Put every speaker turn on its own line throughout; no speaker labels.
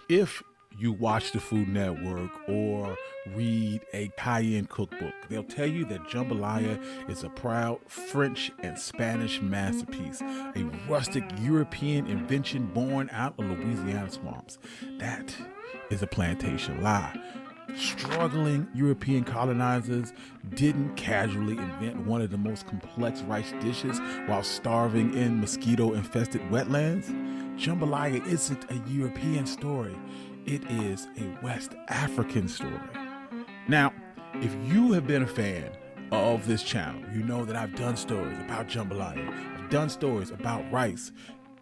If you watch the Food Network or read a high-end cookbook, they'll tell you that jambalaya is a proud French and Spanish masterpiece, a rustic European invention born out of Louisiana swamps. That is a plantation lie. Struggling European colonizers didn't casually invent one of the most complex rice dishes while starving in mosquito-infested wetlands. Jambalaya isn't a European story. It is a West African story. Now, if you have been a fan of this channel, you know that I've done stories about jambalaya. I've done stories about rice.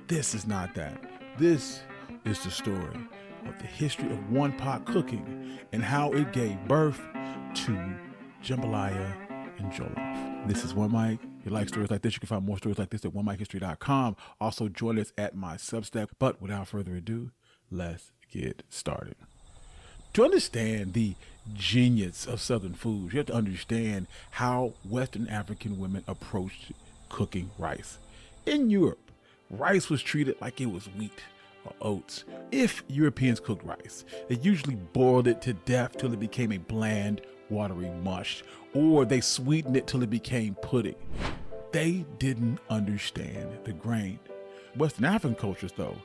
This is not that. This is the story of the history of one-pot cooking and how it gave birth to jambalaya and jollof. This is One Mic. If you like stories like this, you can find more stories like this at onemichistory.com. Also, join us at my Substack. But without further ado, let's get started. To understand the genius of Southern foods, you have to understand how Western African women approached cooking rice. In Europe, rice was treated like it was wheat or oats. If Europeans cooked rice, they usually boiled it to death till it became a bland, watery mush, or they sweetened it till it became pudding. They didn't understand the grain. Western African cultures, though,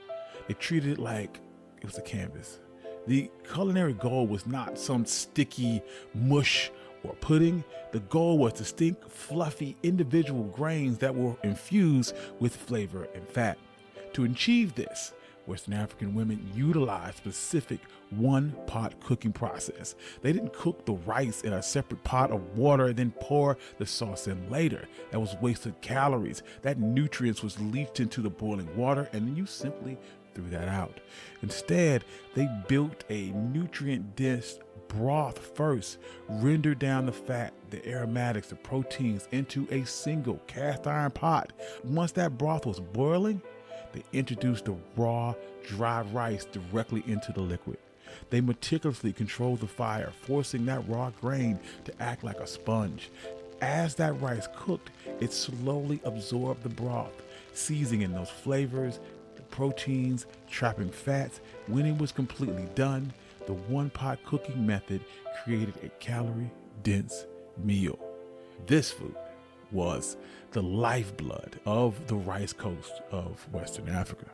they treated it like it was a canvas. The culinary goal was not some sticky mush or pudding. The goal was distinct, fluffy, individual grains that were infused with flavor and fat. To achieve this, Western African women utilized specific one-pot cooking process. They didn't cook the rice in a separate pot of water and then pour the sauce in later. That was wasted calories. That nutrients was leached into the boiling water, and then you simply threw that out. Instead, they built a nutrient-dense broth first, rendered down the fat, the aromatics, the proteins into a single cast iron pot. Once that broth was boiling, they introduced the raw, dry rice directly into the liquid. They meticulously controlled the fire, forcing that raw grain to act like a sponge. As that rice cooked, it slowly absorbed the broth, seasoning those flavors, the proteins, trapping fats. When it was completely done, the one-pot cooking method created a calorie-dense meal. This food was the lifeblood of the rice coast of Western Africa.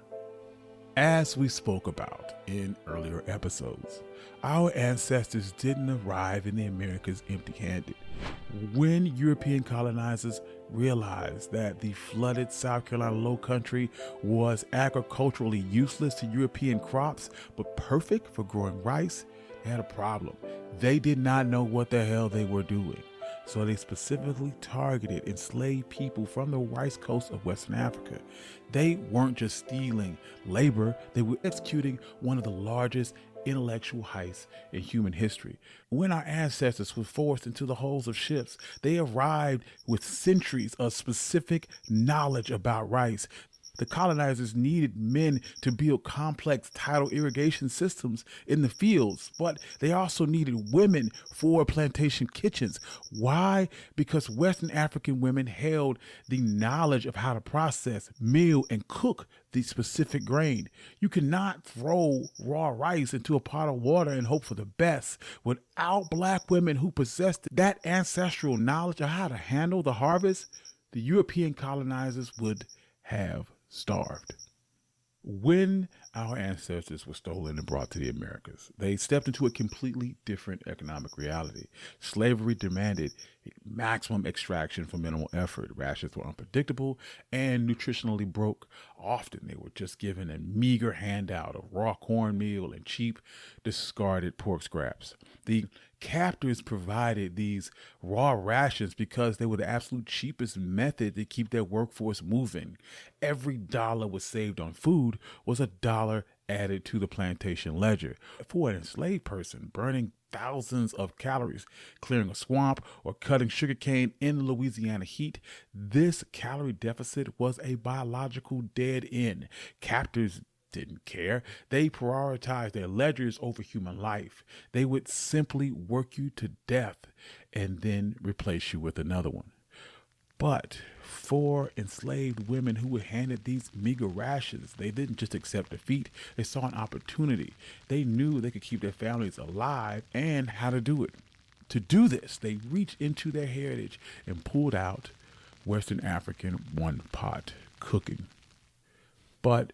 As we spoke about in earlier episodes, our ancestors didn't arrive in the Americas empty-handed. When European colonizers realized that the flooded South Carolina low country was agriculturally useless to European crops, but perfect for growing rice, they had a problem. They did not know what the hell they were doing. So they specifically targeted enslaved people from the rice coast of Western Africa. They weren't just stealing labor, they were executing one of the largest intellectual heists in human history. When our ancestors were forced into the holds of ships, they arrived with centuries of specific knowledge about rice. The colonizers needed men to build complex tidal irrigation systems in the fields, but they also needed women for plantation kitchens. Why? Because Western African women held the knowledge of how to process, mill, and cook the specific grain. You cannot throw raw rice into a pot of water and hope for the best. Without Black women who possessed that ancestral knowledge of how to handle the harvest, the European colonizers would have starved. When our ancestors were stolen and brought to the Americas, they stepped into a completely different economic reality. Slavery demanded maximum extraction for minimal effort. Rations were unpredictable and nutritionally broke. Often they were just given a meager handout of raw cornmeal and cheap, discarded pork scraps. The captors provided these raw rations because they were the absolute cheapest method to keep their workforce moving. Every dollar was saved on food was a dollar added to the plantation ledger. For an enslaved person, burning thousands of calories, clearing a swamp, or cutting sugarcane in the Louisiana heat, this calorie deficit was a biological dead end. Captors didn't care. They prioritized their ledgers over human life. They would simply work you to death and then replace you with another one. But for enslaved women who were handed these meager rations, they didn't just accept defeat, they saw an opportunity. They knew they could keep their families alive and how to do it. To do this, they reached into their heritage and pulled out Western African one-pot cooking. But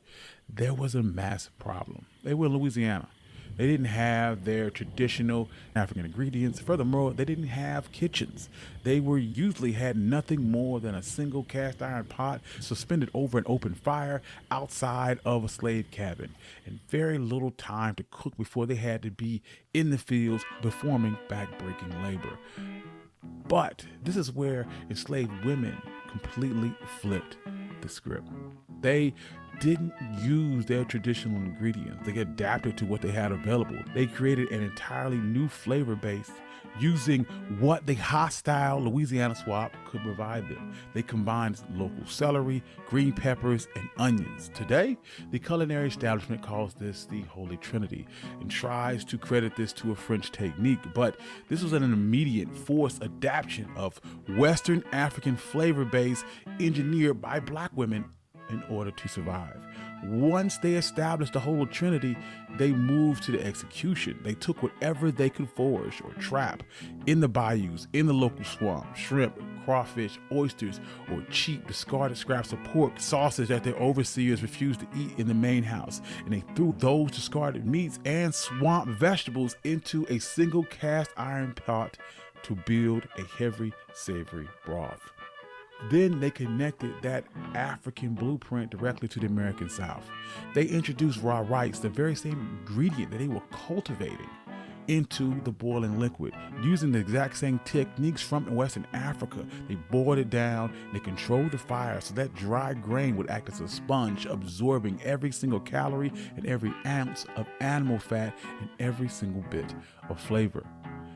there was a massive problem. They were in Louisiana. They didn't have their traditional African ingredients. Furthermore, they didn't have kitchens. They were usually had nothing more than a single cast iron pot suspended over an open fire outside of a slave cabin, and very little time to cook before they had to be in the fields performing backbreaking labor. But this is where enslaved women completely flipped the script. They didn't use their traditional ingredients. They adapted to what they had available. They created an entirely new flavor base using what the hostile Louisiana swamp could provide them. They combined local celery, green peppers, and onions. Today, the culinary establishment calls this the Holy Trinity and tries to credit this to a French technique, but this was an immediate forced adaptation of Western African flavor base engineered by Black women in order to survive. Once they established the Holy Trinity, they moved to the execution. They took whatever they could forage or trap in the bayous, in the local swamp, shrimp, crawfish, oysters, or cheap discarded scraps of pork, sausage that their overseers refused to eat in the main house. And they threw those discarded meats and swamp vegetables into a single cast iron pot to build a heavy, savory broth. Then they connected that African blueprint directly to the American South. They introduced raw rice, the very same ingredient that they were cultivating, into the boiling liquid. Using the exact same techniques from Western Africa, they boiled it down, they controlled the fire so that dry grain would act as a sponge, absorbing every single calorie and every ounce of animal fat and every single bit of flavor.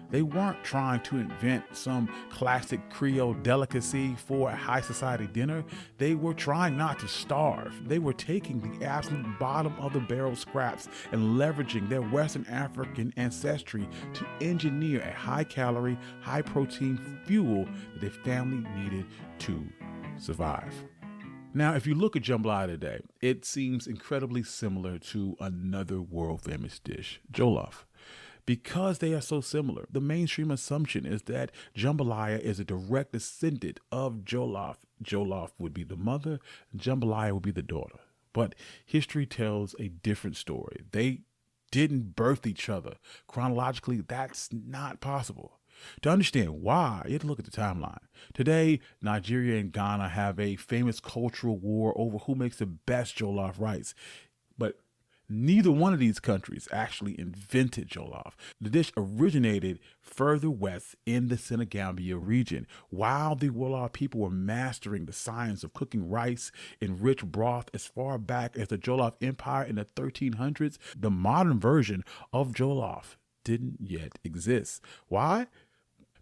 They weren't trying to invent some classic Creole delicacy for a high society dinner. They were trying not to starve. They were taking the absolute bottom of the barrel scraps and leveraging their Western African ancestry to engineer a high calorie, high protein fuel that their family needed to survive. Now, if you look at jambalaya today, it seems incredibly similar to another world famous dish, jollof. Because they are so similar, the mainstream assumption is that jambalaya is a direct descendant of jollof. Jollof would be the mother, jambalaya would be the daughter. But history tells a different story. They didn't birth each other. Chronologically, that's not possible. To understand why, you have to look at the timeline. Today, Nigeria and Ghana have a famous cultural war over who makes the best jollof rice. But neither one of these countries actually invented jollof. The dish originated further west in the Senegambia region. While the Wolof people were mastering the science of cooking rice in rich broth as far back as the Jollof Empire in the 1300s, the modern version of jollof didn't yet exist. Why?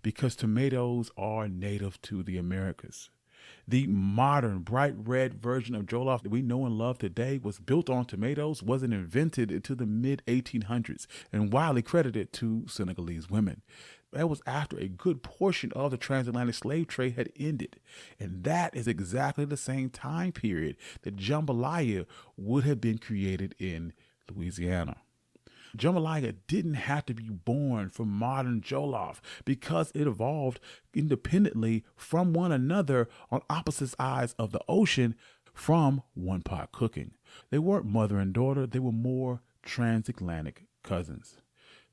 Because tomatoes are native to the Americas. The modern, bright red version of jollof that we know and love today was built on tomatoes, wasn't invented until the mid-1800s, and widely credited to Senegalese women. That was after a good portion of the transatlantic slave trade had ended. And that is exactly the same time period that jambalaya would have been created in Louisiana. Jambalaya didn't have to be born from modern jollof because it evolved independently from one another on opposite sides of the ocean from one-pot cooking. They weren't mother and daughter, they were more transatlantic cousins.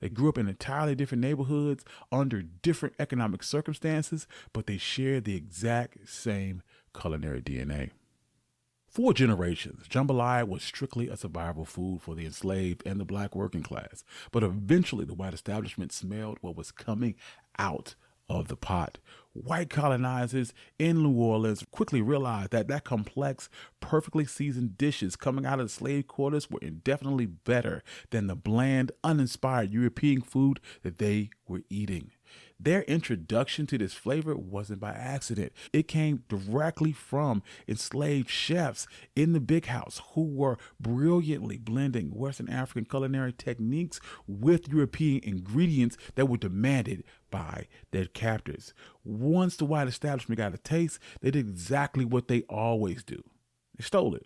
They grew up in entirely different neighborhoods under different economic circumstances, but they shared the exact same culinary DNA. For generations, jambalaya was strictly a survival food for the enslaved and the Black working class. But eventually, the white establishment smelled what was coming out of the pot. White colonizers in New Orleans quickly realized that complex, perfectly seasoned dishes coming out of the slave quarters were indefinitely better than the bland, uninspired European food that they were eating. Their introduction to this flavor wasn't by accident. It came directly from enslaved chefs in the big house who were brilliantly blending Western African culinary techniques with European ingredients that were demanded by their captors. Once the white establishment got a taste, they did exactly what they always do. They stole it.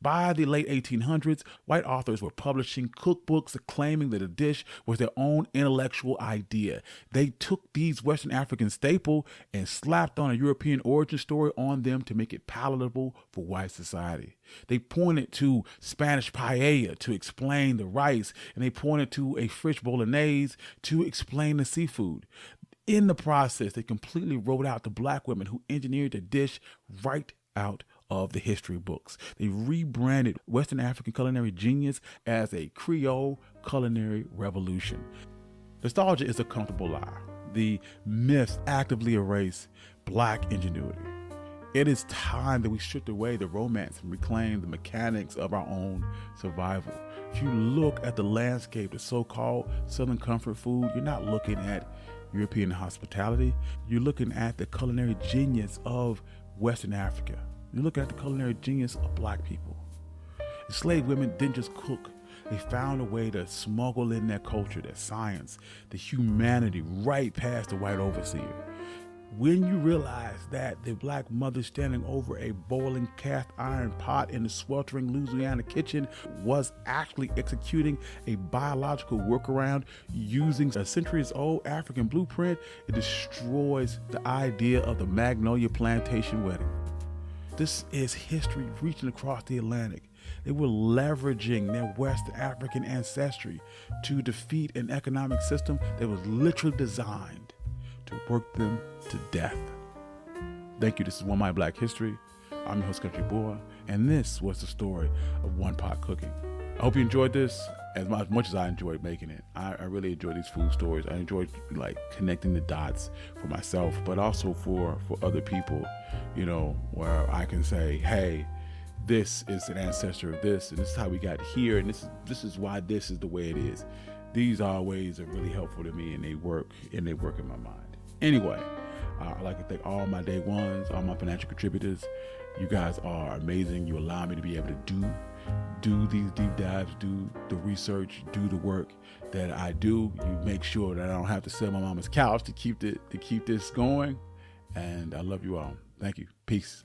By the late 1800s, white authors were publishing cookbooks claiming that a dish was their own intellectual idea. They took these Western African staple and slapped on a European origin story on them to make it palatable for white society. They pointed to Spanish paella to explain the rice, and they pointed to a fish bolognese to explain the seafood. In the process, they completely wrote out the black women who engineered the dish right out of the history books. They rebranded Western African culinary genius as a Creole culinary revolution. Nostalgia is a comfortable lie. The myths actively erase black ingenuity. It is time that we stripped away the romance and reclaim the mechanics of our own survival. If you look at the landscape of so-called Southern comfort food, you're not looking at European hospitality. You're looking at the culinary genius of Western Africa. You look at the culinary genius of black people. Enslaved women didn't just cook. They found a way to smuggle in their culture, their science, the humanity right past the white overseer. When you realize that the black mother standing over a boiling cast iron pot in the sweltering Louisiana kitchen was actually executing a biological workaround using a centuries-old African blueprint, it destroys the idea of the Magnolia Plantation wedding. This is history reaching across the Atlantic. They were leveraging their West African ancestry to defeat an economic system that was literally designed to work them to death. Thank you. This is One My Black History. I'm your host, Country Boy, and this was the story of one pot cooking. I hope you enjoyed this as much as I enjoyed making it. I really enjoy these food stories. I enjoy connecting the dots for myself, but also for other people, where I can say, hey, this is an ancestor of this, and this is how we got here, and this is why this is the way it is. These always are really helpful to me, and they work in my mind. Anyway, I'd like to thank all my day ones, all my financial contributors. You guys are amazing. You allow me to be able to do these deep dives, do the research, do the work that I do. You make sure that I don't have to sell my mama's couch to keep this going. And I love you all. Thank you. Peace.